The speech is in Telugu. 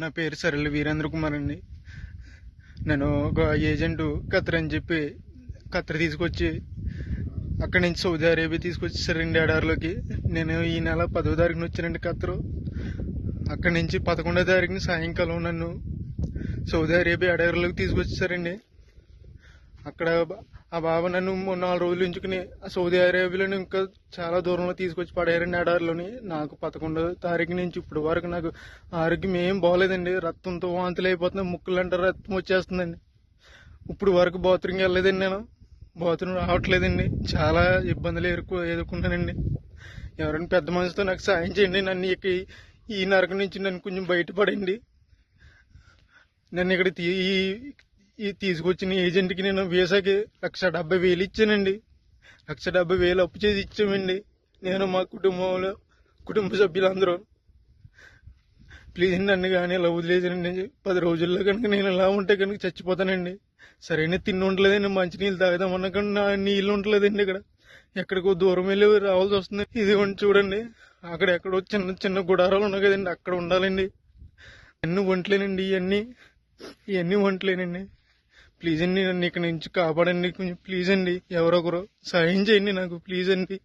నా పేరు సరళ వీరేంద్ర కుమార్ అండి. నేను ఒక ఏజెంట్ ఖత్తర్ అని చెప్పి ఖత్తర్ తీసుకొచ్చి అక్కడి నుంచి సౌదీ అరేబియా తీసుకొచ్చేసారండి ఎడారిలోకి. నేను ఈ నెల 10వ తారీఖున వచ్చానండి ఖత్తరు. అక్కడి నుంచి 11వ తారీఖున సాయంకాలం నన్ను సౌదీ అరేబియా ఎడారిలోకి తీసుకొచ్చేసారండి. అక్కడ ఆ బాబా నన్ను 4 రోజులు ఉంచుకుని సౌదీ అరేబియాలోని ఇంకా చాలా దూరంలో తీసుకొచ్చి పడేయారండి ఎడారిలోని. నాకు 11వ తారీఖు నుంచి ఇప్పుడు వరకు నాకు ఆరోగ్యం ఏం బాగోలేదండి. రక్తంతో వాంతులు అయిపోతున్నాయి, ముక్కులంటే రక్తం వచ్చేస్తుందండి. ఇప్పుడు వరకు బాత్రూమ్కి వెళ్ళలేదండి, నేను బాత్రూమ్ రావట్లేదండి. చాలా ఇబ్బందులు ఎదుర్కొన్నానండి. ఎవరైనా పెద్ద మనిషితో నాకు సాయం చేయండి. నన్ను ఈ నరకం నుంచి నన్ను కొంచెం బయటపడండి. నన్ను ఇక్కడ తీసుకొచ్చిన ఏజెంట్కి నేను వీసాకి 1,70,000 ఇచ్చానండి. 1,70,000 అప్పు చేసి ఇచ్చామండి, నేను మా కుటుంబ సభ్యులందరూ. ప్లీజ్ నన్ను కానీ ఇలా వదిలేసానండి. 10 రోజుల్లో కనుక నేను ఇలా ఉంటే కనుక చచ్చిపోతానండి. సరైన తిండి ఉండలేదండి, మంచినీళ్ళు తాగుదామన్నా కానీ నా నీళ్ళు ఉండలేదండి. ఇక్కడ ఎక్కడికో దూరం వెళ్ళి రావాల్సి వస్తుంది. ఇది చూడండి, అక్కడ ఎక్కడో చిన్న చిన్న గుడారాలు ఉన్నాయి కదండి, అక్కడ ఉండాలండి. అన్ని వంటలేనండి, ఇవన్నీ వంటలేనండి. ప్లీజ్ అండి, నన్ను ఇక్కడ నుంచి కాపాడండి కొంచెం. ప్లీజ్ అండి, ఎవరొకరు సాయం చేయండి నాకు, ప్లీజ్ అండి.